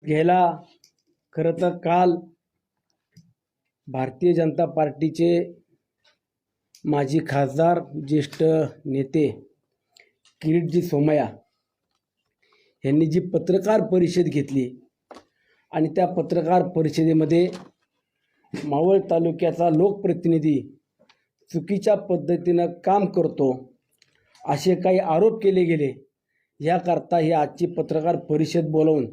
घ्यायला खरं तर काल भारतीय जनता पार्टीचे माजी खासदार ज्येष्ठ नेते किरीटजी सोमय्या यांनी जी पत्रकार परिषद घेतली आणि त्या पत्रकार परिषदेमध्ये मावळ तालुक्याचा लोकप्रतिनिधी चुकीच्या पद्धतीनं काम करतो असे काही आरोप केले गेले। याकरता ही आजची पत्रकार परिषद बोलावून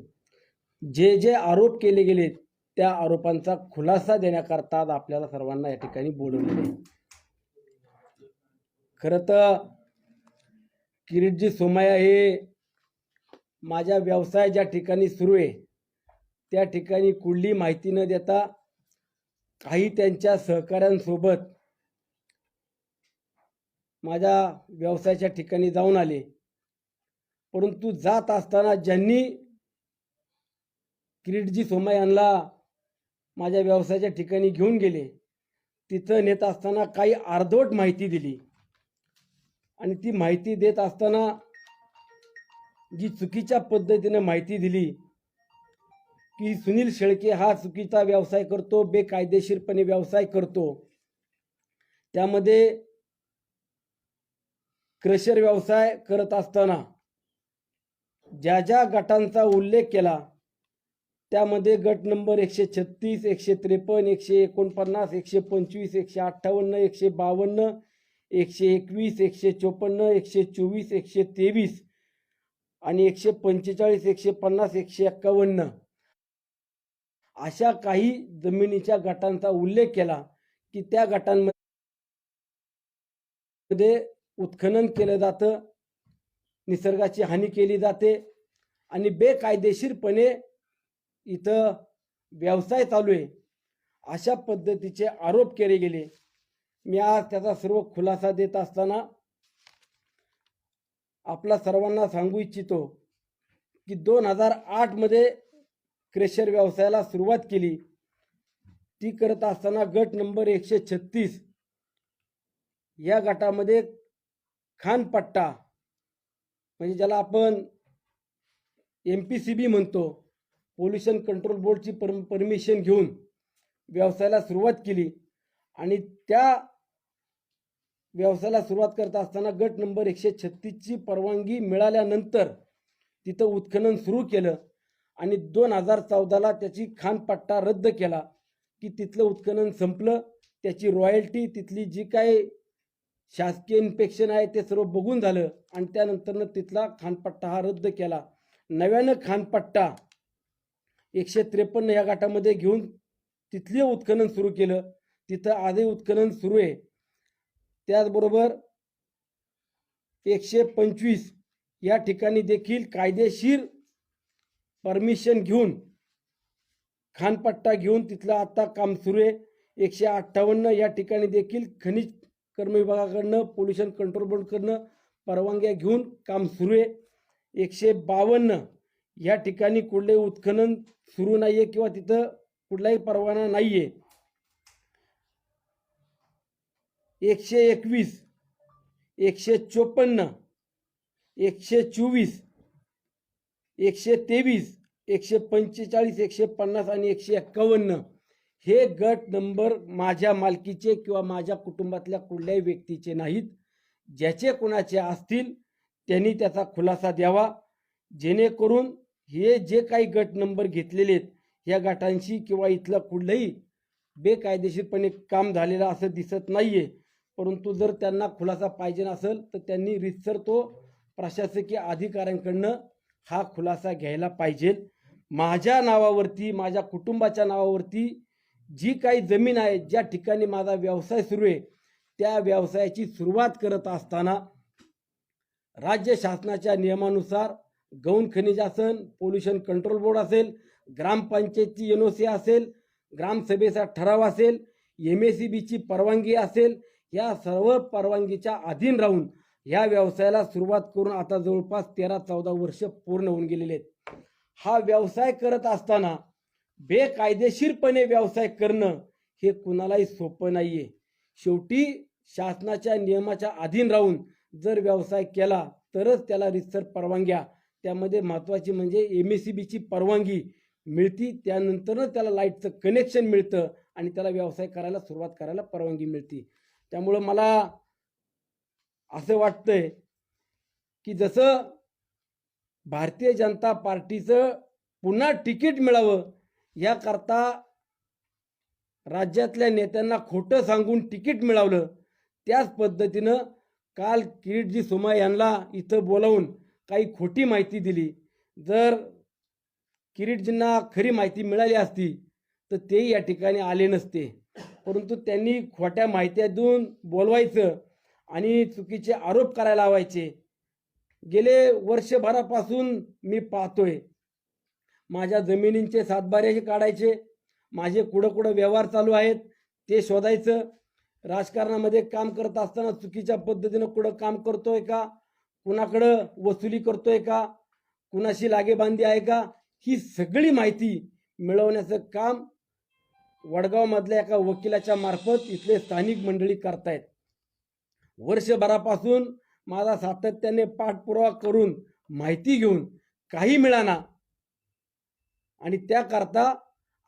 जे जे आरोप केले गेले त्या आरोपांचा खुलासा देण्याकरता आज आपल्याला सर्वांना या ठिकाणी बोलवलेले आहे। खरं तर किरीटजी सोमय्या हे माझ्या व्यवसाय ज्या ठिकाणी सुरू आहे त्या ठिकाणी कुठली माहिती न देता काही त्यांच्या सहकाऱ्यांसोबत माझ्या व्यवसायाच्या ठिकाणी जाऊन आले, परंतु जात असताना ज्यांनी किरीटजी सोमय्या यांना माझ्या व्यवसायाच्या ठिकाणी घेऊन गेले तिथं नेत असताना काही अर्धवट माहिती दिली आणि ती माहिती देत असताना जी चुकीच्या पद्धतीने माहिती दिली की सुनील शेळके हा चुकीचा व्यवसाय करतो, बेकायदेशीरपणे व्यवसाय करतो, त्यामध्ये क्रशर व्यवसाय करत असताना ज्या ज्या गटांचा उल्लेख केला त्यामध्ये गट नंबर 136, 153, 149, 125, 158, 152, 121, 154, 124, 123 आणि 145, 150, 151 अशा काही जमिनीच्या गटांचा उल्लेख केला की त्या गटांमध्ये उत्खनन केलं जातं, निसर्गाची हानी केली जाते आणि बेकायदेशीरपणे इथं व्यवसाय चालू आहे अशा पद्धतीचे आरोप केले गेले। मी आज त्याचा सर्व खुलासा देत असताना आपला सर्वांना सांगू इच्छितो की 2008 मध्ये क्रेशर व्यवसायाला सुरुवात केली। ती करत असताना गट नंबर 136 या गटामध्ये खानपट्टा म्हणजे ज्याला आपण MPCB म्हणतो, पोल्युशन कंट्रोल बोर्डची परमिशन घेऊन व्यवसायाला सुरुवात केली आणि त्या व्यवसायाला सुरुवात करत असताना गट नंबर 136 ची परवानगी मिळाल्यानंतर तिथं उत्खनन सुरू केलं आणि 2014ला त्याची खानपट्टा रद्द केला की तिथलं उत्खनन संपलं, त्याची रॉयल्टी तिथली जी काही शासकीय इन्स्पेक्शन आहे ते सर्व बघून झालं आणि त्यानंतरनं तिथला खानपट्टा हा रद्द केला। नव्यानं खानपट्टा 153 या गटामध्ये घेऊन तिथले उत्खनन सुरू केलं, तिथं आधी उत्खनन सुरू आहे। त्याचबरोबर 125 या ठिकाणी देखील कायदेशीर परमिशन घेऊन खानपट्टा घेऊन तिथलं आता काम सुरू आहे। 158 या ठिकाणी देखील खनिज कर्म विभागाकडनं, पोल्युशन कंट्रोल बोर्डकडनं परवानग्या घेऊन काम सुरू आहे। 152 या ठिकाणी कुठले उत्खनन सुरू नाहीये किंवा तिथं कुठलाही परवाना नाहीये। 121, 154, 124, 123, 145, 150 आणि 151 हे गट नंबर माझ्या मालकीचे किंवा माझ्या कुटुंबातल्या कुठल्याही व्यक्तीचे नाहीत। ज्याचे कोणाचे असतील त्यांनी त्याचा खुलासा द्यावा, जेणेकरून हे जे काही गट नंबर घेतलेले आहेत या गटांशी किंवा इथलं कुठलंही बेकायदेशीरपणे काम झालेलं असं दिसत नाहीये। परंतु जर त्यांना खुलासा पाहिजे असेल तर त्यांनी रीतसर तो प्रशासकीय अधिकाऱ्यांकडनं हा खुलासा घ्यायला पाहिजे। माझ्या नावावरती, माझ्या कुटुंबाच्या नावावरती जी काही जमीन आहे, ज्या ठिकाणी माझा व्यवसाय सुरू आहे त्या व्यवसायाची सुरुवात करत असताना राज्य शासनाच्या नियमानुसार गौण खनिज असेल, पोल्युशन कंट्रोल बोर्ड असेल, ग्रामपंचायतची NOC असेल, ग्रामसभेचा ठराव असेल, MACBची परवानगी असेल, या सर्व परवानगीच्या अधीन राहून या व्यवसायाला सुरुवात करून आता जवळपास 13-14 वर्ष पूर्ण होऊन गेलेले आहेत। हा व्यवसाय करत असताना बेकायदेशीरपणे व्यवसाय करणं हे कुणालाही सोपं नाहीये। शेवटी शासनाच्या नियमाच्या अधीन राहून जर व्यवसाय केला तरच त्याला रीतसर परवानग्या, त्यामध्ये महत्त्वाची म्हणजे MACBची परवानगी, मिळती, त्यानंतरच त्याला लाईटचं कनेक्शन मिळतं आणि त्याला व्यवसाय करायला सुरुवात करायला परवानगी मिळते. त्यामुळं मला असं वाटतंय की जसं भारतीय जनता पार्टीचं पुन्हा तिकीट मिळावं याकरता राज्यातल्या नेत्यांना खोटं सांगून तिकीट मिळवलं, त्याच पद्धतीनं काल किरीटजी सोमा यांना इथं बोलावून काही खोटी माहिती दिली. जर किरीटजींना खरी माहिती मिळाली असती तर तेही या ठिकाणी आले नसते, परंतु त्यांनी खोट्या माहित्या देऊन बोलवायचं आणि चुकीचे आरोप करायला लावायचे. गेले वर्षभरापासून मी पाहतोय, माझ्या जमिनींचे सातबारे काढायचे, माझे कुठं कुठं व्यवहार चालू आहेत ते शोधायचं, राजकारणामध्ये काम करत असताना चुकीच्या पद्धतीनं कुठं काम करतोय का, कुणाकडं वसुली करतोय का, कुणाशी लागेबांधी आहे का, ही सगळी माहिती मिळवण्याचं काम वडगावमधल्या एका वकिलाच्या मार्फत इथले स्थानिक मंडळी करतायत. वर्षभरापासून माझा सातत्याने पाठपुरावा करून माहिती घेऊन काही मिळाना आणि त्याकरता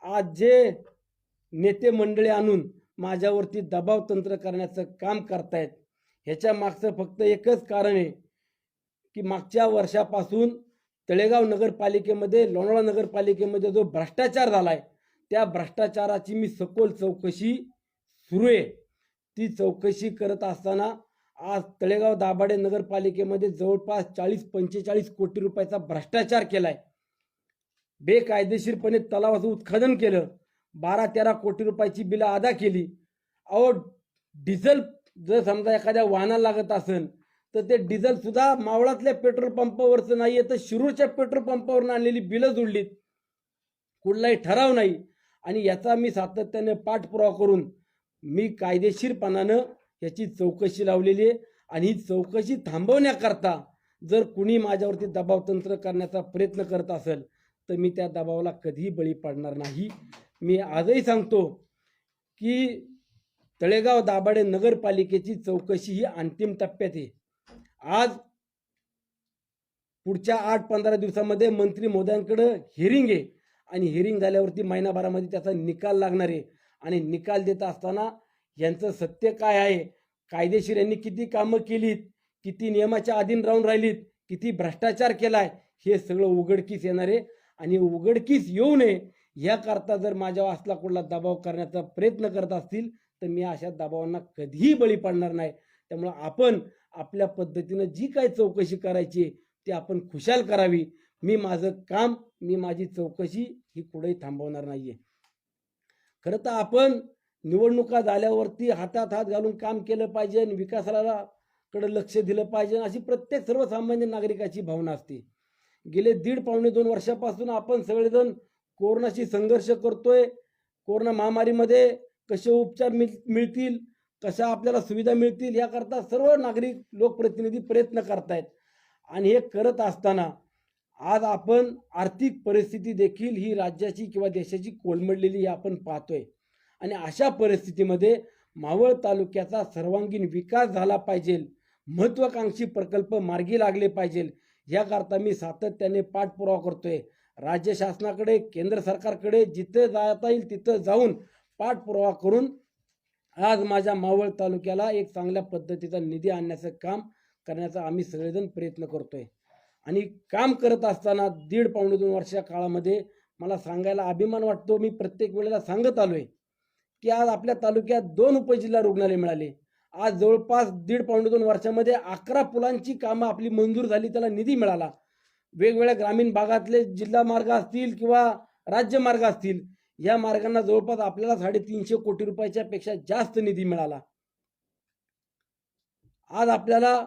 आज जे नेते मंडळी आणून माझ्यावरती दबाव तंत्र करण्याचं काम करतायत, ह्याच्या मागचं फक्त एकच कारण आहे की मागच्या वर्षापासून तळेगाव नगरपालिकेमध्ये, लोणावळा नगरपालिकेमध्ये जो भ्रष्टाचार झालाय त्या भ्रष्टाचाराची मी सखोल चौकशी सुरू आहे. ती चौकशी करत असताना आज तळेगाव दाभाडे नगरपालिकेमध्ये जवळपास 40-45 कोटी रुपयाचा भ्रष्टाचार केलाय. बेकायदेशीरपणे तलावाचं उत्खनन केलं, 12-13 कोटी रुपयाची बिलं अदा केली. अहो, डिझेल जर समजा एखाद्या वाहनाला लागत असेल तर ते डिझेल सुद्धा मावळातल्या पेट्रोल पंपावरचं नाहीये तर शिरूरच्या पेट्रोल पंपावरून आणलेली बिलं जोडलीत, कुठलाही ठराव नाही. आणि याचा मी सातत्याने पाठपुरावा करून मी कायदेशीरपणानं याची चौकशी लावलेली आहे. आणि ही चौकशी थांबवण्याकरता जर कुणी माझ्यावरती दबाव तंत्र करण्याचा प्रयत्न करत असेल तर मी त्या दबावाला कधीही बळी पडणार नाही. मी आजही सांगतो की तळेगाव दाभाडे नगरपालिकेची चौकशी ही अंतिम टप्प्यात आहे. आज पुढच्या 8-15 दिवसामध्ये मंत्री महोदयांकडे हिअरिंग आहे आणि हिअरिंग झाल्यावरती महिनाभरामध्ये त्याचा निकाल लागणार आहे. आणि निकाल देत असताना यांचं सत्य काय आहे, कायदेशीर यांनी किती कामं केलीत, किती नियमाच्या अधीन राहून राहिलीत, किती भ्रष्टाचार केलाय, हे सगळं उघडकीस येणार आहे. आणि उघडकीस येऊ नये याकरता जर माझ्यावर असला कुठला दबाव करण्याचा प्रयत्न करत असतील तर मी अशा दबावांना कधीही बळी पडणार नाही. त्यामुळं आपण आपल्या पद्धतीनं जी काही चौकशी करायची ती आपण खुशाल करावी. मी माझं काम, मी माझी चौकशी ही पुढेही थांबवणार नाहीये. खरं तर आपण निवडणुका झाल्यावरती हातात हात घालून काम केलं पाहिजे आणि विकासाला कडे लक्ष दिलं पाहिजे अशी प्रत्येक सर्वसामान्य नागरिकाची भावना असते. गेले 1.5-2 वर्षापासून आपण सगळेजण कोरोनाशी संघर्ष करतोय. कोरोना महामारीमध्ये कसे उपचार मिळतील, कशा आपल्याला सुविधा मिळतील याकरता सर्व नागरिक लोकप्रतिनिधी प्रयत्न करतायत. आणि हे करत असताना आज आपण आर्थिक परिस्थिती देखील ही राज्याची किंवा देशाची कोलमडलेली आपण पाहतोय. आणि अशा परिस्थितीमध्ये मावळ तालुक्याचा सर्वांगीण विकास झाला पाहिजे, महत्त्वाकांक्षी प्रकल्प मार्गी लागले पाहिजे याकरता मी सातत्याने पाठपुरावा करतोय. राज्य शासनाकडे, केंद्र सरकारकडे जिथे जाता येईल तिथं जाऊन पाठपुरावा करून आज माझ्या मावळ तालुक्याला एक चांगल्या पद्धतीचा निधी आणण्याचं काम करण्याचा आम्ही सगळेजण प्रयत्न करतोय. आणि काम करत असताना 1.5-2 वर्षा काळामध्ये मला सांगायला अभिमान वाटतो, मी प्रत्येक वेळेला सांगत आलोय की आज आपल्या तालुक्यात 2 उपजिल्हा रुग्णालय मिळाले. आज जवळपास 1.5-2 वर्षामध्ये 11 पुलांची कामं आपली मंजूर झाली, त्याला निधी मिळाला. वेगवेगळ्या ग्रामीण भागातले जिल्हा मार्ग असतील किंवा राज्य मार्ग असतील, या मार्गांना जवळपास आपल्याला 350 कोटी रुपयाच्या पेक्षा जास्त निधी मिळाला. आज आपल्याला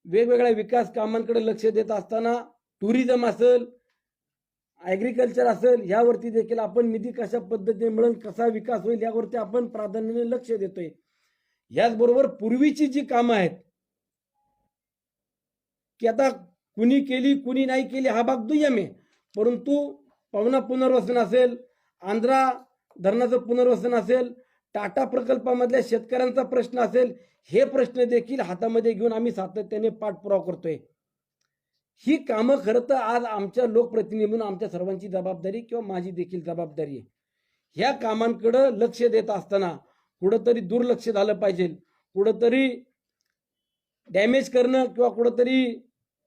वेगवेगळ्या विकास कामांकडे लक्ष देत असताना टुरिझम असेल, ॲग्रिकल्चर असेल, यावरती देखील आपण निधी कशा पद्धतीने मिळून कसा विकास होईल यावरती आपण प्राधान्याने लक्ष देतोय. याचबरोबर पूर्वीची जी कामं आहेत की आता कुणी केली कुणी नाही केली हा भाग दुय्यम आहे, परंतु पवना पुनर्वसन असेल, आंध्रा धरणाचं पुनर्वसन असेल, टाटा प्रकल्पामधल्या शेतकऱ्यांचा प्रश्न असेल, हे प्रश्न देखील हातामध्ये घेऊन आम्ही सातत्याने पाठपुरावा करतोय. ही कामं खरं तर आज आमच्या लोकप्रतिनिधी म्हणून आमच्या सर्वांची जबाबदारी किंवा माझी देखील जबाबदारी आहे. ह्या कामांकडं लक्ष देत असताना कुठंतरी दुर्लक्ष झालं पाहिजे, कुठंतरी डॅमेज करणं किंवा कुठंतरी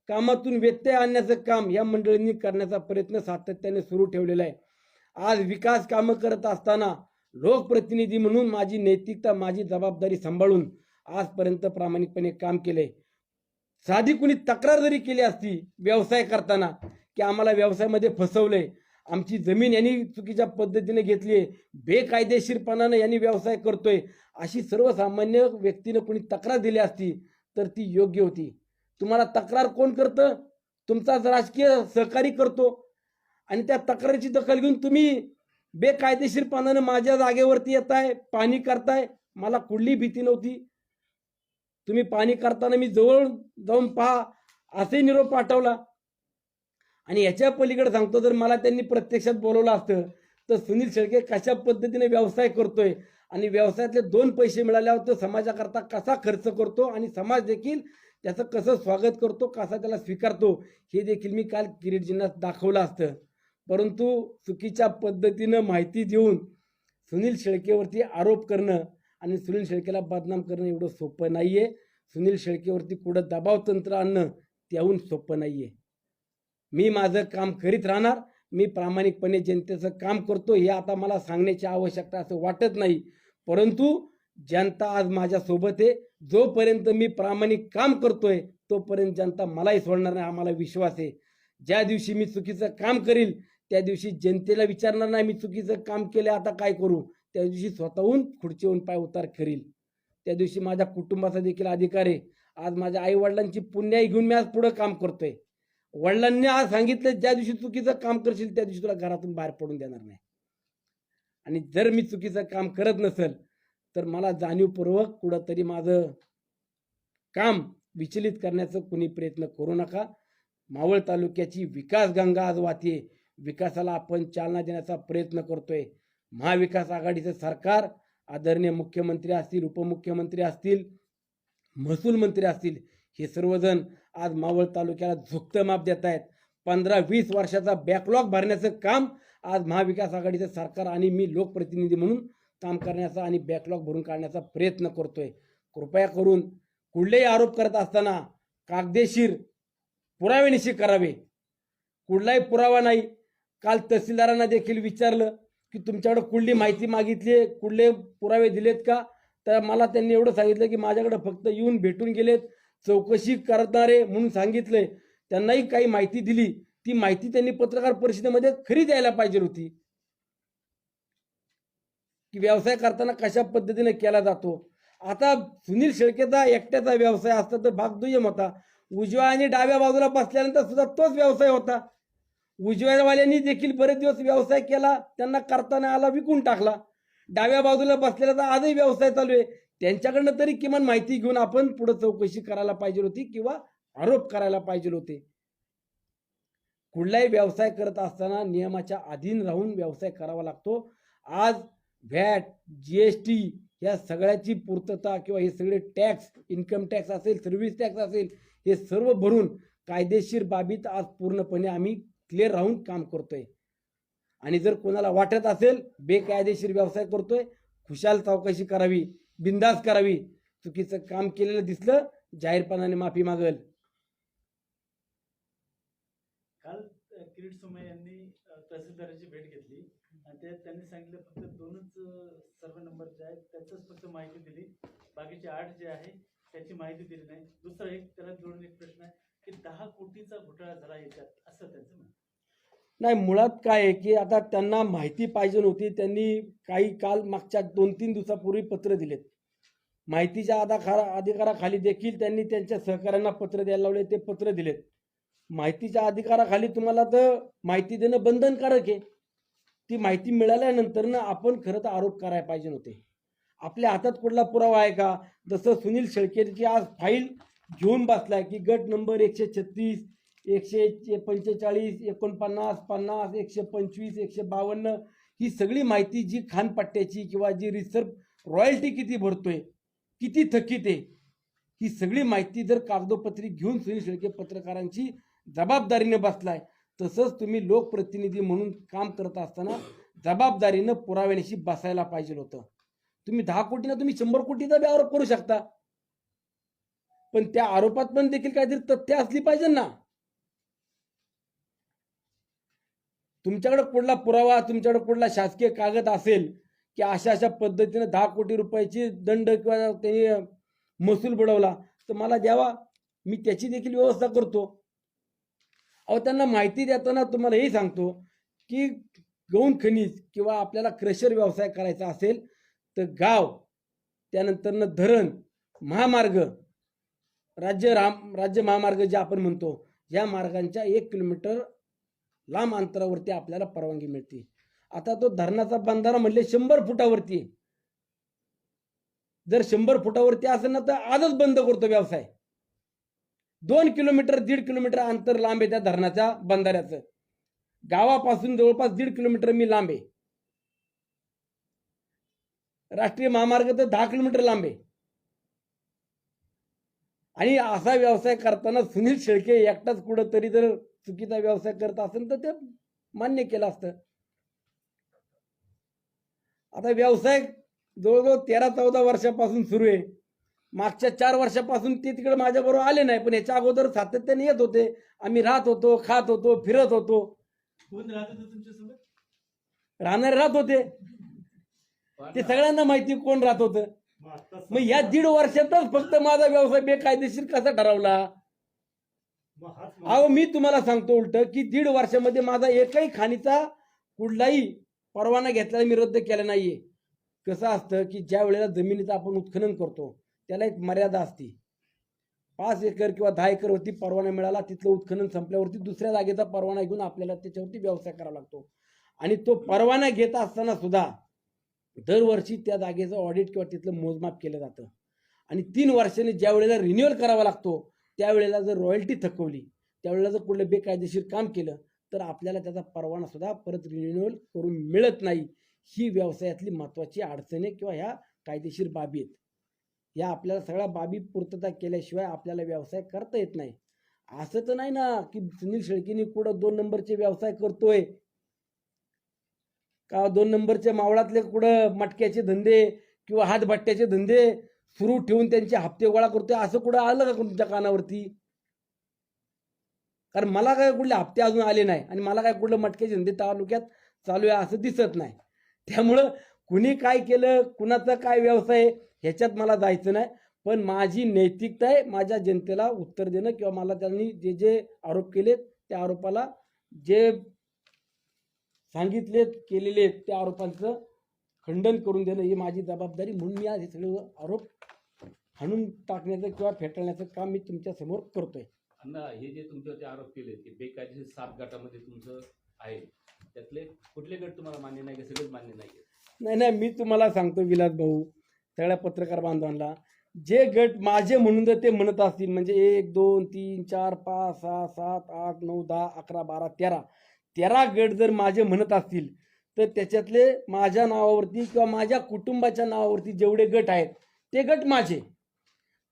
कामातून व्यत्यय आणण्याचं काम या मंडळींनी करण्याचा प्रयत्न सातत्याने सुरू ठेवलेला आहे. आज विकास कामं करत असताना लोकप्रतिनिधी म्हणून माझी नैतिकता, माझी जबाबदारी सांभाळून आजपर्यंत प्रामाणिकपणे काम केलंय. साधी कुणी तक्रार जरी केली असती व्यवसाय करताना की आम्हाला व्यवसायामध्ये फसवलंय, आमची जमीन यांनी चुकीच्या पद्धतीने घेतली आहे, बेकायदेशीरपणानं यांनी व्यवसाय करतोय, अशी सर्वसामान्य व्यक्तीनं कुणी तक्रार दिली असती तर ती योग्य होती. तुम्हाला तक्रार कोण करतं? तुमचाच राजकीय सहकारी करतो. आणि त्या तक्रारीची दखल घेऊन तुम्ही बेकायदेशीरपणानं माझ्या जागेवरती येताय, पाणी करताय. मला कुठली भीती नव्हती. तुम्ही पाणी करताना मी जवळ जाऊन पहा असे निरोप पाठवला. आणि याच्या पलीकडे सांगतो, जर मला त्यांनी प्रत्यक्षात बोलवलं असतं तर सुनील शेळके कशा पद्धतीने व्यवसाय करतोय आणि व्यवसायातले 2 पैसे मिळाल्यावर तो समाजाकरता कसा खर्च करतो आणि समाज देखील त्याचं कसं स्वागत करतो, कसा त्याला स्वीकारतो, हे देखील मी काल किरीटजींना दाखवलं असतं. परंतु चुकीच्या पद्धतीनं माहिती देऊन सुनील शेळकेवरती आरोप करणं आणि सुनील शेळकेला बदनाम करणं एवढं सोपं नाहीये. सुनील शेळकेवरती कुठं दबाव तंत्र आणणं त्याहून सोपं नाहीये. मी माझं काम करीत राहणार. मी प्रामाणिकपणे जनतेचं काम करतो हे आता मला सांगण्याची आवश्यकता असं वाटत नाही. परंतु जनता आज माझ्यासोबत आहे. जोपर्यंत मी प्रामाणिक काम करतोय तोपर्यंत जनता मलाही सोडणार नाही, आम्हाला विश्वास आहे. ज्या दिवशी मी चुकीचं काम करील त्या दिवशी जनतेला विचारणार नाही मी चुकीचं काम केलं आता काय करू, त्या दिवशी स्वतःहून खुर्चीवरून पाय उतार करील. त्या दिवशी माझ्या कुटुंबाचा देखील अधिकार आहे. आज माझ्या आई वडिलांची पुण्याई घेऊन मी आज पुढे काम करतोय. वडिलांनी आज सांगितलं ज्या दिवशी चुकीचं काम करशील त्या दिवशी तुला घरातून बाहेर पडून देणार नाही. आणि जर मी चुकीचं काम करत नसेल तर मला जाणीवपूर्वक कुठंतरी माझं काम विचलित करण्याचा कुणी प्रयत्न करू नका. मावळ तालुक्याची विकास गंगा आज वाहते. विकासाला आपण चालना देण्याचा प्रयत्न करतोय. महाविकास आघाडीचं सरकार, आदरणीय मुख्यमंत्री असतील, उपमुख्यमंत्री असतील, महसूल मंत्री असतील, हे सर्वजण आज मावळ तालुक्याला झुकतं माप देत आहेत. 15-20 वर्षाचा बॅकलॉग भरण्याचं काम आज महाविकास आघाडीचं सरकार आणि मी लोकप्रतिनिधी म्हणून काम करण्याचा आणि बॅकलॉग भरून काढण्याचा प्रयत्न करतोय. कृपया करून कुठलेही आरोप करत असताना कायदेशीर पुराव्यानिशी करावे. कुठलाही पुरावा नाही. काल तहसीलदारांना देखील विचारलं की तुमच्याकडे कुठली माहिती मागितली, कुठले पुरावे दिलेत का, तर मला त्यांनी एवढं सांगितलं की माझ्याकडे फक्त येऊन भेटून गेलेत, चौकशी करणारे म्हणून सांगितलंय. त्यांनाही काही माहिती दिली. ती माहिती त्यांनी पत्रकार परिषदेमध्ये खरी द्यायला पाहिजे होती की व्यवसाय करताना कशा पद्धतीने केला जातो. आता सुनील शेळकेचा एकट्याचा व्यवसाय असता तर भाग दुय्यम होता. उजव्या आणि डाव्या बाजूला बसल्यानंतर सुद्धा तोच व्यवसाय होता. उजव्यावाल्यांनी देखील बरेच दिवस व्यवसाय केला, त्यांना करताना आला, विकून टाकला. डाव्या बाजूला बसलेला आजही व्यवसाय चालू आहे. त्यांच्याकडनं तरी किमान माहिती घेऊन आपण पुढे चौकशी करायला पाहिजे होती किंवा आरोप करायला पाहिजे होते. कुठलाही व्यवसाय करत असताना नियमाच्या अधीन राहून व्यवसाय करावा लागतो. आज व्हॅट, GST या सगळ्याची पूर्तता किंवा हे सगळे टॅक्स, इन्कम टॅक्स असेल, सर्व्हिस टॅक्स असेल, हे सर्व भरून कायदेशीर बाबीत आज पूर्णपणे आम्ही क्लिअर राहून काम करतोय. आणि जर कोणाला वाटत असेल बेकायदेशीर व्यवसाय करतोय, खुशाल चौकशी करावी, बिंदास करावी. चुकीचं काम केलेलं दिसलं जाहीरपणाने माफी मागेल. काल किरीट सोमय्या यांनी तहसीलदाराची भेट घेतली आणि त्यांनी सांगितलं फक्त 2च सर्व नंबर जे आहेत त्याचंच फक्त माहिती दिली, बाकीचे 8 जे आहे त्याची माहिती दिली नाही. दुसरा एक त्याला जोडून एक प्रश्न आहे की 10 कोटीचा घोटाळा झाला याच्यात, असं त्यांचं म्हणणं. नाही, मुळात काय आहे की आता त्यांना माहिती पाहिजे नव्हती. त्यांनी काही काल मागच्या 2-3 दिवसापूर्वी पत्र दिलेत. माहितीच्या अधिकाराखाली देखील त्यांनी त्यांच्या सहकाऱ्यांना पत्र द्यायला लावले, ते पत्र दिलेत. माहितीच्या अधिकाराखाली तुम्हाला तर माहिती देणं बंधनकारक आहे. ती माहिती मिळाल्यानंतर ना आपण खरं तर आरोप करायला पाहिजे नव्हते. आपल्या हातात कुठला पुरावा आहे का? जसं सुनील शेळकेची आज फाईल घेऊन बसलाय की गट नंबर 136, 145, 49, 50, 125, 152 ही सगळी माहिती जी खानपट्ट्याची किंवा जी रिसर्व रॉयल्टी किती भरतोय, किती थकीत आहे, ही सगळी माहिती जर कागदोपत्री घेऊन सुनील शेळके पत्रकारांची जबाबदारीने बसलाय, तसंच तुम्ही लोकप्रतिनिधी म्हणून काम करत असताना जबाबदारीनं पुराव्यानिशी बसायला पाहिजे होतं. तुम्ही 10 कोटीना तुम्ही 100 कोटीचा बी आरोप करू शकता, पण त्या आरोपात पण देखील काहीतरी तथ्य असली पाहिजे ना. तुमच्याकडे कुठला पुरावा, तुमच्याकडे कुठला शासकीय कागद असेल की अशा अशा पद्धतीने 10 कोटी रुपयाची दंड किंवा त्यांनी महसूल बुडवला, तर मला द्यावा, मी त्याची देखील व्यवस्था करतो. अहो, त्यांना माहिती देताना तुम्हाला हे सांगतो की गौण खनिज किंवा आपल्याला क्रशर व्यवसाय करायचा असेल तर गाव, त्यानंतरनं धरण, महामार्ग, राज्य महामार्ग जे आपण म्हणतो, या मार्गांच्या 1 किलोमीटर लांब अंतरावरती आपल्याला परवानगी मिळते. आता तो धरणाचा बंधारा म्हणले 100 फुटावरती आहे. जर 100 फुटावरती असेल ना तर आजच बंद करतो व्यवसाय. 2 किलोमीटर 1.5 किलोमीटर अंतर लांब आहे त्या धरणाच्या बंधाऱ्याचं. गावापासून जवळपास 1.5 किलोमीटर मी लांब आहे. राष्ट्रीय महामार्ग तर 10 किलोमीटर लांब आहे. आणि असा व्यवसाय करताना सुनील शेळके एकटाच कुठंतरी जर चुकीचा व्यवसाय करत असेल तर ते मान्य केलं असतं. आता व्यवसाय जवळजवळ 13-14 वर्षापासून सुरू आहे. मागच्या 4 वर्षापासून ते तिकडे माझ्याबरोबर आले नाही, पण याच्या अगोदर सातत्याने येत होते. आम्ही राहत होतो, खात होतो, फिरत होतो. कोण राहत होतं तुमच्यासोबत? राहणारे राहत होते, ते सगळ्यांना माहिती कोण राहत होतं. मग या 1.5 वर्षातच फक्त माझा व्यवसाय बेकायदेशीर कसा ठरवला? अहो, मी तुम्हाला सांगतो उलट की 1.5 वर्षामध्ये माझा एकही खाणीचा कुठलाही परवाना घेतलेला मी रद्द केला नाहीये. कसं असतं की ज्या वेळेला जमिनीचं आपण उत्खनन करतो त्याला एक मर्यादा असते. 5 एकर किंवा 10 एकर वरती परवाना मिळाला, तिथलं उत्खनन संपल्यावरती दुसऱ्या जागेचा परवाना घेऊन आपल्याला त्याच्यावरती व्यवसाय करावा लागतो. आणि तो परवाना घेत असताना सुद्धा दरवर्षी त्या जागेचं ऑडिट किंवा तिथलं मोजमाप केलं जातं. आणि 3 वर्षांनी ज्या वेळेला रिन्युअल करावा लागतो त्यावेळेला जर रॉयल्टी थकवली, त्यावेळेला जर कुठलं बेकायदेशीर काम केलं तर आपल्याला त्याचा परवाना सुद्धा परत रिन्युअल करून मिळत नाही. ही व्यवसायातली महत्वाची अडचणी किंवा ह्या कायदेशीर बाबी आहेत. या आपल्याला सगळ्या बाबी पूर्तता केल्याशिवाय आपल्याला व्यवसाय करता येत नाही. असं तर नाही ना की सुनील शेळकेनी कुठं 2 नंबरचे व्यवसाय करतोय का, 2 नंबरच्या मावळातले कुठं मटक्याचे धंदे किंवा हातभट्ट्याचे धंदे सुरू ठेवून त्यांचे हप्ते गोळा करतोय, असं कुठं आलं का तुमच्या कानावरती? कारण मला काय कुठले हप्ते अजून आले नाही आणि मला काय कुठलं मटक्याचे धंदे तालुक्यात चालू आहे असं दिसत नाही. त्यामुळं कुणी काय केलं, कुणाचा काय व्यवसाय आहे ह्याच्यात मला जायचं नाही. पण माझी नैतिकता आहे माझ्या जनतेला उत्तर देणं किंवा मला त्यांनी जे जे आरोप केलेत त्या आरोपाला जे सांगितलेत केलेले त्या आरोपांचं खंडन करून देणं ही माझी जबाबदारी. म्हणून मी आज हे सगळे आरोप हाणून टाकण्याचं किंवा फेटाळण्याचं काम मी तुमच्या समोर करतोय. अण्णा, हे जे तुमच्यावरती आरोप केले की बेकायदेशीर 7 गटामध्ये तुमचं आहे, त्यातले कुठले गट तुम्हाला मान्य नाही का सगळेच मान्य नाही? नाही, मी तुम्हाला सांगतो विलास भाऊ, सगळ्या पत्रकार बांधवांना, जे गट माझे म्हणून जर ते म्हणत असतील म्हणजे 1 2 3 4 5 6 7 8 9 10 11 12 13 गट जर माझे म्हणत असतील तर त्याच्यातले माझ्या नावावरती किंवा माझ्या कुटुंबाच्या नावावरती जेवढे गट आहेत ते गट माझे.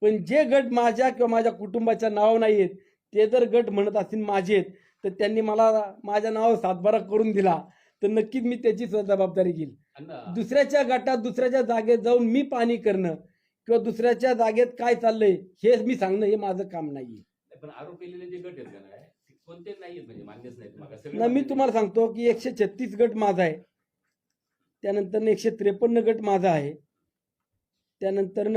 पण जे गट माझ्या किंवा माझ्या कुटुंबाच्या नाव नाही आहेत ते जर गट म्हणत असतील माझे आहेत तर त्यांनी मला माझ्या नावावर सातबारा करून दिला तर नक्कीच मी त्याची जबाबदारी घेईल. दुसऱ्याच्या गटात दुसऱ्याच्या जागेत जाऊन मी पाणी करणं किंवा दुसऱ्याच्या जागेत काय चाललंय हे मी सांगणं हे माझं काम नाहीये. पण आरोप केलेले जे गट आहेत ना कोणते नाहीत म्हणजे मान्यच नाहीत तुम्हाला? नाही, मी तुम्हाला सांगतो की 136 गट माझा आहे, त्यानंतर 153 गट माझा आहे, त्यानंतर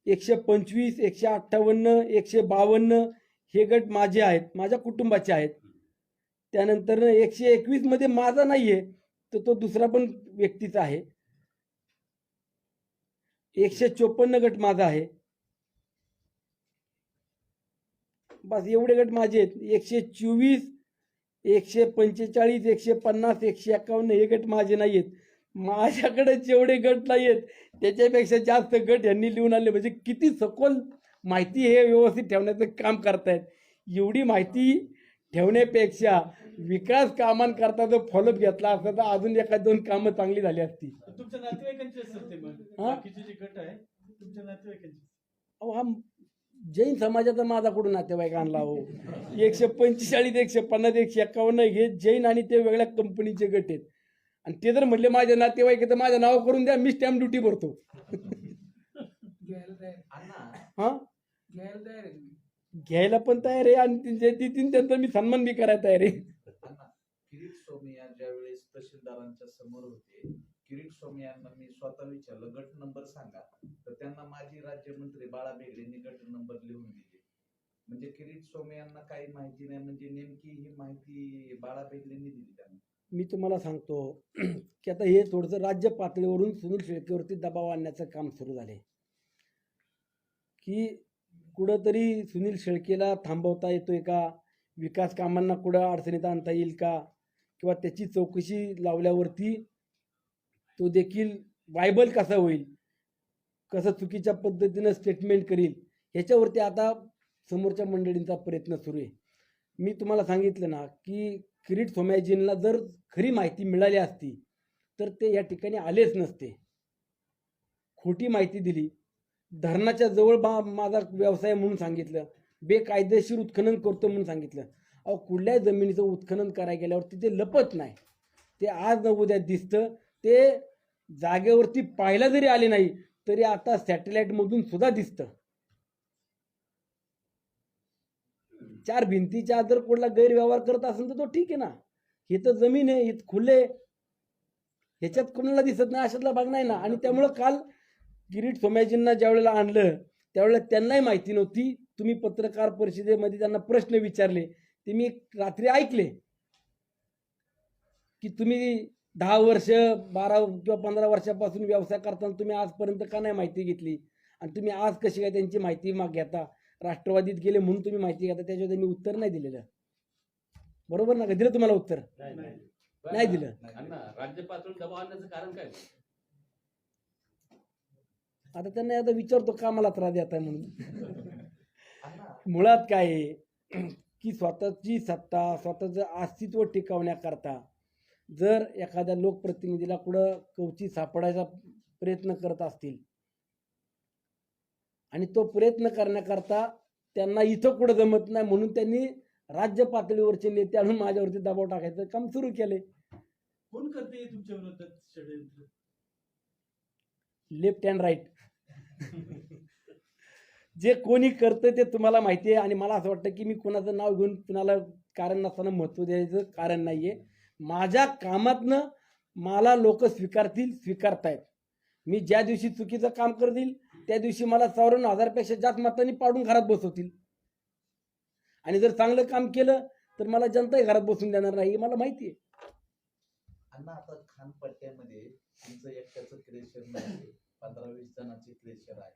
125 158 152 हे गट माझे आहेत, माझ्या कुटुंबाचे आहेत. त्यानंतर 121 मध्ये माझा नाहीये तर तो दुसरा पण व्यक्तीचा आहे. 154 गट माझा आहे. बस एवढे गट माझे आहेत. 124 145 150 151 हे गट माझे नाहीयेत. माझ्याकडे जेवढे गट नाहीयेत त्याच्यापेक्षा जास्त गट यांनी लिहून आणले. म्हणजे किती सखोल माहिती हे व्यवस्थित ठेवण्याचं काम करतायत. एवढी माहिती ठेवण्यापेक्षा विकास कामांकरता जर फॉलोअप घेतला असता तर अजून एखाद 2 कामं चांगली झाली असती. तुमच्या नातेवाईकांचे असतात ते मग बाकीचे जे गट आहे तुमच्या नातेवाईकांचे? अहो, हा जैन समाजाचा माझा कुठून नातेवाईक आणला हो? 145, 150, 151 हे जैन आणि ते वेगळ्या कंपनीचे गट आहेत. आणि ते जर म्हटले माझे नातेवाईक आहे तर माझं नाव करून द्या, मी स्टॅम्प ड्युटी भरतो. हा, घ्यायला पण तयार आहे आणि जे देतील त्यांचा मी सन्मान बी करायला तयार आहे. किरीट सोमय्या ज्यावेळेस तहसीलदारांच्या समोर होते, किरीट सोमय्यांना मी स्वतः विचारलं गट नंबर सांगा, तर त्यांना माजी राज्यमंत्री बाळा बेगडेंनी गट नंबर लिहून दिले. म्हणजे किरीट सोमय्यांना काही माहिती नाही, म्हणजे नेमकी ही माहिती बाळा बेगडेंनी दिली त्यांना. मी तुम्हाला सांगतो की आता हे थोडंसं राज्य पातळीवरून सुनील शेळकेवरती दबाव आणण्याचं काम सुरू झाले, की कुठंतरी सुनील शेळकेला थांबवता येतोय का, विकास कामांना कुठं अडचणीत आणता येईल का, किंवा त्याची चौकशी लावल्यावरती तो देखील वायबल कसा होईल, कसं चुकीच्या पद्धतीनं स्टेटमेंट करील, ह्याच्यावरती आता समोरच्या मंडळींचा प्रयत्न सुरू आहे. मी तुम्हाला सांगितलं ना की किरीट सोमयाजींना जर खरी माहिती मिळाली असती तर ते या ठिकाणी आलेच नसते. खोटी माहिती दिली, धरणाच्या जवळ माझा व्यवसाय म्हणून सांगितलं, बेकायदेशीर उत्खनन करतो म्हणून सांगितलं. अहो, कुठल्याही जमिनीचं उत्खनन करायला गेल्यावरती ते लपत नाही, ते आज न उद्या दिसतं. ते जागेवरती पाहायला जरी आले नाही तरी आता सॅटेलाइटमधून सुद्धा दिसतं. चार भिंतीच्या आत जर कुठला गैरव्यवहार करत असेल तर तो ठीक आहे ना, हे तर जमीन आहे, हे खुले, ह्याच्यात कोणाला दिसत नाही, अशातला भाग नाही ना. आणि त्यामुळं काल किरीट सोमयाजींना ज्या वेळेला आणलं त्यावेळेला त्यांनाही माहिती नव्हती. तुम्ही पत्रकार परिषदेमध्ये त्यांना प्रश्न विचारले ते मी रात्री ऐकले, की तुम्ही 10 वर्ष 12 किंवा 15 वर्षापासून व्यवसाय करताना तुम्ही आजपर्यंत का नाही माहिती घेतली, आणि तुम्ही आज कशी काय त्यांची माहिती घेता, राष्ट्रवादीत गेले म्हणून तुम्ही माहिती घेता. त्याच्यावर मी उत्तर नाही दिलेलं, बरोबर ना? दिलं तुम्हाला उत्तर? नाही दिलं. अण्णा, राज्य पातळीवर दबाव आणण्याचं कारण काय? आता त्यांना आता विचारतो का मला त्रास देत आहे म्हणून. मुळात काय आहे की स्वतःची सत्ता, स्वतःचं अस्तित्व टिकवण्याकरता जर एखाद्या लोकप्रतिनिधीला कुठं कवची सापडायचा प्रयत्न करत असतील आणि तो प्रयत्न करण्याकरता त्यांना इथं कुठं जमत नाही म्हणून त्यांनी राज्य पातळीवरचे नेते आणून माझ्यावरती दबाव टाकायचं काम सुरू केले. कोण करते तुमच्या विरोधात षडयंत्र? लेफ्ट अँड राईट जे कोणी करतं ते तुम्हाला माहिती आहे. आणि मला असं वाटतं की मी कुणाचं नाव घेऊन कुणाला कारण नसताना महत्त्व द्यायचं कारण नाहीये. माझ्या कामातनं मला लोक स्वीकारतायत. मी ज्या दिवशी चुकीचं काम करतील त्या दिवशी मला 54,000पेक्षा जास्त मतांनी पाडून घरात बसवतील, आणि जर चांगलं काम केलं तर मला जनताही घरात बसून देणार नाही, मला माहिती आहे. अण्णा, आता खानपट्ट्यामध्ये तुमचं एकट्याचं क्रेशर नाही, 15-20 जणांचे क्रेशर आहे.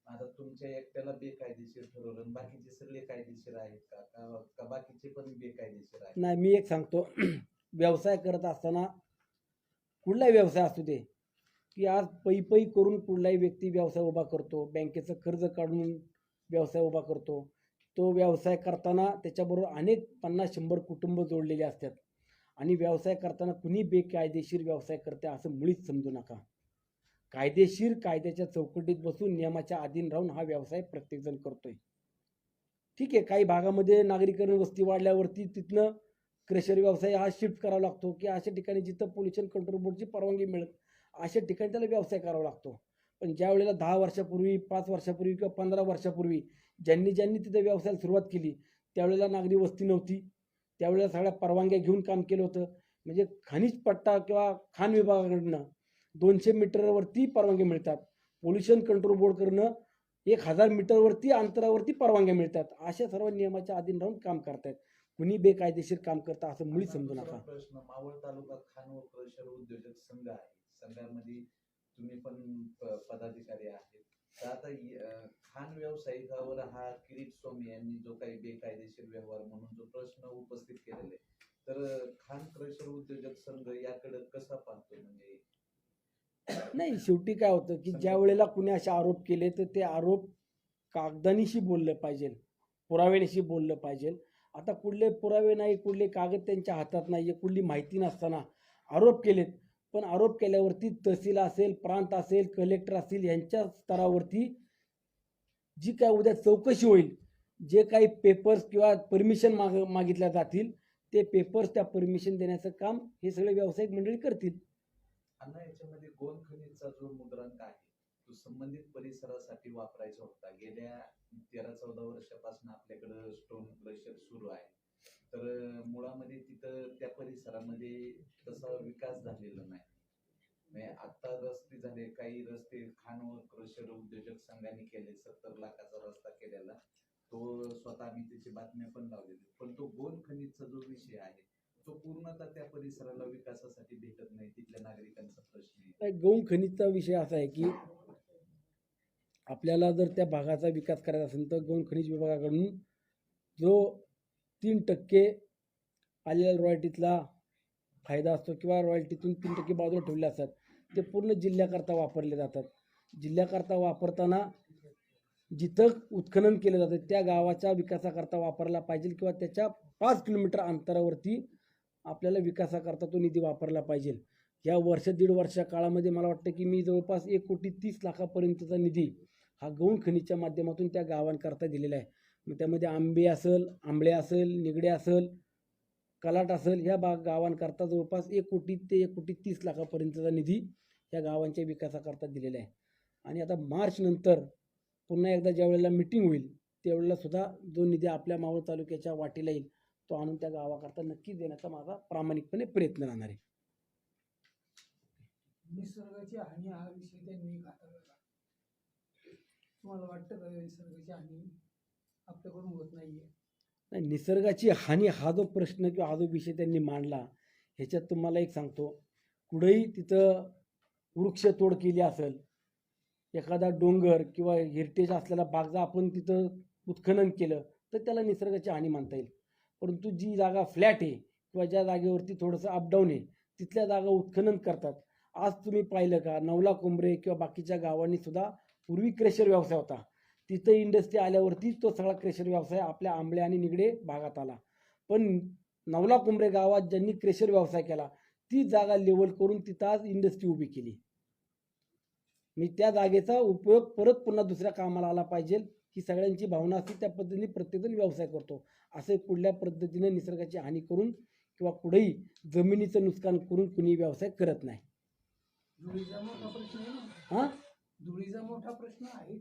आता तुमच्या एकट्याला बेकायदेशीर ठरवलं, बाकीचे सगळे कायदेशीर आहेत का बाकीचे पण बेकायदेशीर आहेत? नाही, मी एक सांगतो, व्यवसाय करत असताना कुठलाही व्यवसाय असू दे, की आज पै करून कुठलाही व्यक्ती व्यवसाय उभा करतो, बँकेचं कर्ज काढून व्यवसाय उभा करतो. तो व्यवसाय करताना त्याच्याबरोबर अनेक 50-100 कुटुंब जोडलेले असतात. आणि व्यवसाय करताना कुणी बेकायदेशीर व्यवसाय करते असं मुळीच समजू नका. कायदेशीर कायद्याच्या चौकटीत बसून नियमाच्या अधीन राहून हा व्यवसाय प्रत्येकजण करतोय. ठीक आहे, काही भागामध्ये नागरीकरण वस्ती वाढल्यावरती तिथनं क्रेशर व्यवसाय हा शिफ्ट करावा लागतो, की अशा ठिकाणी जिथं पोल्युशन कंट्रोल बोर्डची परवानगी मिळत अशा ठिकाणी त्याला व्यवसाय करावा लागतो. पण ज्या वेळेला 10 वर्षापूर्वी, 5 वर्षापूर्वी किंवा 15 वर्षापूर्वी ज्यांनी तिथे व्यवसायाला सुरुवात केली त्यावेळेला नागरी वस्ती नव्हती, त्यावेळेला सगळ्या परवानग्या घेऊन काम केलं होतं. म्हणजे खनिज पट्टा किंवा खाण विभागाकडनं 200 मीटरवरती परवानग्या मिळतात, पोल्युशन कंट्रोल बोर्डकडनं 1000 मीटरवरती अंतरावरती परवानग्या मिळतात. अशा सर्व नियमाच्या अधीन राहून काम करतायत. कुणी बेकायदेशीर काम करता असं मुळीच समजू नका. प्रश्न, मावळ तालुका खान व क्रशर उद्योजक संघ आहे, संघामध्ये तुम्ही पण पदाधिकारी आहेत. तर आता खाण व्यावसायिकावर हा किरीट सोमय्या यांनी जो काही बेकायदेशीर व्यवहार म्हणून जो प्रश्न उपस्थित केलेला आहे, तर खान क्रशर उद्योजक संघ याकडे कसा पाहतो? म्हणजे नाही, शेवटी काय होतं की ज्या वेळेला कुणी असे आरोप केले तर ते आरोप कागदानीशी बोललं पाहिजे, पुराव्यानिशी बोललं पाहिजे. आता कुठले पुरावे नाही, कुठले कागद त्यांच्या हातात नाहीये, कुठली माहिती नसताना आरोप केलेत. पण आरोप केल्यावरती तहसील असेल, प्रांत असेल, कलेक्टर असेल यांच्या स्तरावरती जी काय उद्या चौकशी होईल, जे काही पेपर्स किंवा परमिशन मागितल्या जातील, ते पेपर्स त्या परमिशन देण्याचं काम हे सगळे व्यावसायिक मंडळी करतील. अण्णा, याच्यामध्ये गोंद खनिजचा जो मुद्रांक आहे तो संबंधित परिसरासाठी वापरायचा होता. गेल्या 13-14 वर्षापासून आपल्याकडं स्टोन क्रशर सुरू आहे. तर मुळामध्ये तिथं त्या परिसरामध्ये तसा विकास झालेला नाही. म्हणजे आता रस्ते झाले, काही रस्ते खान व क्रशर उद्योजक संघाने केले, 70 लाखाचा रस्ता केलेला, तो स्वतः आम्ही त्याची बातम्या पण लावलेली. पण तो गोंद खनिजचा जो विषय आहे तो पूर्णतः त्या परिसराला विकासासाठी भेटत नाही, तिथल्या नागरिकांचा प्रश्न आहे. गौण खनिजचा विषय असा आहे की आपल्याला जर त्या भागाचा विकास करायचा असेल तर गौण खनिज विभागाकडून जो 3% आलेल्या रॉयल्टीतला फायदा असतो किंवा रॉयल्टीतून 3% बाजूला ठेवले असतात, ते पूर्ण जिल्ह्याकरता वापरले जातात. जिल्ह्याकरता वापरताना जिथं उत्खनन केलं जातं त्या गावाच्या विकासाकरता वापरला पाहिजे किंवा त्याच्या 5 किलोमीटर अंतरावरती आपल्याला विकासाकरता तो निधी वापरला पाहिजे. या दीड वर्षा काळामध्ये मला वाटतं की मी जवळपास 1,30,00,000पर्यंतचा निधी हा गौण खनिजच्या माध्यमातून त्या गावांकरता दिलेला आहे. मग त्यामध्ये आंबळे असेल, निगडे असेल, कलाट असेल, ह्या गावांकरता जवळपास 1 कोटी ते 1,30,00,000पर्यंतचा निधी या गावांच्या विकासाकरता दिलेला आहे. आणि आता मार्च नंतर पुन्हा एकदा ज्या वेळेला मिटिंग होईल त्यावेळेला सुद्धा जो निधी आपल्या मावळ तालुक्याच्या वाटेला येईल तो आणून त्या गावाकरता नक्कीच देण्याचा माझा प्रामाणिकपणे प्रयत्न राहणार आहे. निसर्गाची हानी हा विषय त्यांनी हाताळला. तुम्हाला वाटतं का निसर्गाची हानी आपल्याकडून होत नाहीये? नाही, निसर्गाची हानी हा जो प्रश्न किंवा हा जो विषय त्यांनी मांडला, ह्याच्यात तुम्हाला एक सांगतो, कुठेही तिथं वृक्षतोड केली असेल, एखादा डोंगर किंवा हेरिटेज असलेला बाग जर आपण तिथं उत्खनन केलं तर त्याला निसर्गाची हानी मानता येईल. परंतु जी जागा फ्लॅट आहे किंवा ज्या जागेवरती थोडंसं अपडाऊन आहे तिथल्या जागा उत्खनन करतात. आज तुम्ही पाहिलं का, नवला कोंबरे किंवा बाकीच्या गावांनी सुद्धा पूर्वी क्रेशर व्यवसाय होता, तिथं इंडस्ट्री आल्यावरती तो सगळा क्रेशर व्यवसाय आपल्या आंबळे आणि निगडे भागात आला. पण नवला कोंबरे गावात ज्यांनी क्रेशर व्यवसाय केला ती जागा लेवल करून तिथं आज इंडस्ट्री उभी केली. मी त्या जागेचा उपयोग परत पुन्हा दुसऱ्या कामाला आला पाहिजे ही सगळ्यांची भावना असते. त्या पद्धतीने प्रत्येकजण व्यवसाय करतो. असे कुठल्या पद्धतीने निसर्गाची हानी करून किंवा कुठेही जमिनीचं नुकसान करून कुणी व्यवसाय करत नाही. धुळीचा मोठा प्रश्न आहे ना. हां, धुळीचा मोठा प्रश्न आहे.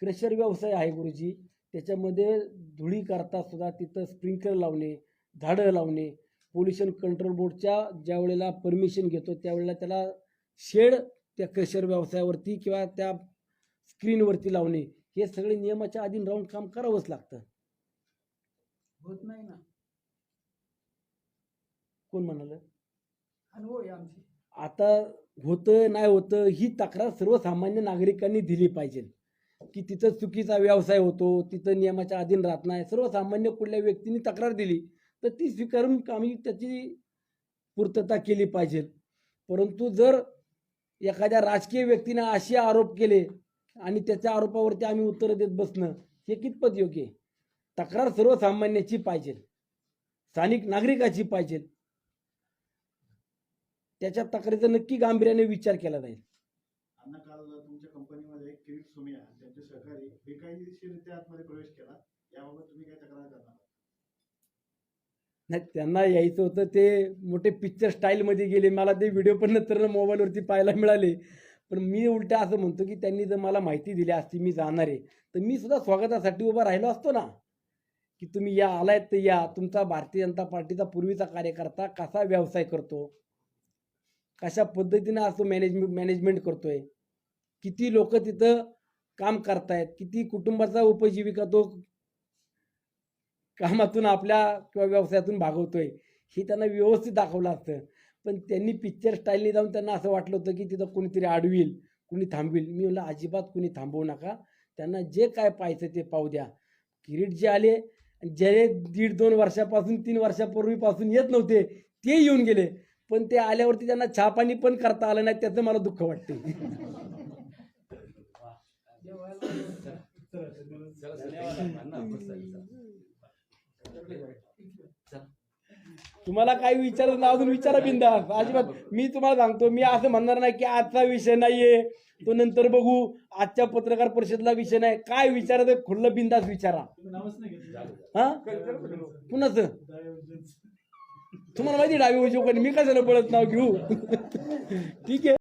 क्रेशर व्यवसाय आहे गुरुजी, त्याच्यामध्ये धुळी करता सुद्धा तिथं स्प्रिंकलर लावणे, झाडं लावणे, पोल्युशन कंट्रोल बोर्डच्या ज्या वेळेला परमिशन घेतो त्यावेळेला त्याला शेड त्या क्रेशर व्यवसायावरती किंवा त्या स्क्रीनवरती लावणे, हे सगळे नियमाच्या अधीन राहून काम करावंच लागतं. होत नाही ना. कोण म्हणालं? अनुभव आहे आमची. आता होतं नाही होतं ही तक्रार सर्वसामान्य नागरिकांनी दिली पाहिजे की तिथं चुकीचा व्यवसाय होतो, तिथं नियमाच्या अधीन राहत नाही. सर्वसामान्य कुठल्या व्यक्तीने तक्रार दिली तर ती स्वीकारून आम्ही त्याची पूर्तता केली पाहिजे. परंतु जर एखाद्या राजकीय व्यक्तीने असे आरोप केले आणि त्याच्या आरोपावरती आम्ही उत्तर देत बसणं हे कितपत योग्य आहे? तक्रार सर्वसामान्याची पाहिजे, स्थानिक नागरिकाची पाहिजे. त्याच्या तक्रारीचा नक्की गांभीर्याने विचार केला जाईल. अण्णा, काल तुमच्या कंपनीमध्ये किरीट सोमिया त्यांचे सहकारी बेकायदेशीररित्या आतमध्ये प्रवेश केला, याबाबत तुम्ही काय तक्रार करणार? नाही, त्यांना यायचं होतं ते मोठे पिक्चर स्टाईलमध्ये गेले. मला ते व्हिडिओ पण नंतर मोबाईलवरती पाहायला मिळाले. पण मी उलटा असं म्हणतो की त्यांनी जर मला माहिती दिली असती मी जाणार आहे तर मी सुद्धा स्वागतासाठी उभा राहिलो असतो ना, की तुम्ही या आलायत तर या. तुमचा भारतीय जनता पार्टीचा पूर्वीचा कार्यकर्ता कसा व्यवसाय करतो, कशा पद्धतीने असतो मॅनेजमेंट करतोय, किती लोक तिथं काम करतायत, किती कुटुंबाचा उपजीविका तो कामातून आपल्या किंवा व्यवसायातून भागवतोय, हे त्यांना व्यवस्थित दाखवलं असतं. पण त्यांनी पिक्चर स्टाईलने जाऊन त्यांना असं वाटलं होतं की तिथं कोणीतरी अडविल, कुणी थांबविल. मी म्हणलं अजिबात कुणी थांबवू नका, त्यांना जे काय पाहायचं ते पाहू द्या. किरीट जे आले, जे 1.5-2 वर्षापासून 3 वर्षापूर्वीपासून येत नव्हते ते येऊन गेले, पण ते आल्यावरती त्यांना चहा पाणी पण करता आलं नाही, त्याचं मला दुःख वाटते. धन्यवाद. तुम्हाला काही विचारत ना अजून विचारा बिंदास अजिबात. मी तुम्हाला सांगतो, मी असं म्हणणार नाही की आजचा विषय नाहीये तो नंतर बघू, आजच्या पत्रकार परिषदेला विषय नाही, काय विचारायचं खुल्लं बिंदास विचारा. तुम्ही नावच नाही घेतलं. हा कुणाचं दयावंजनचं. तुम्हाला माहिती डावी उजवी कोणी, मी कशाला बोलत नाव घेऊ. ठीक आहे.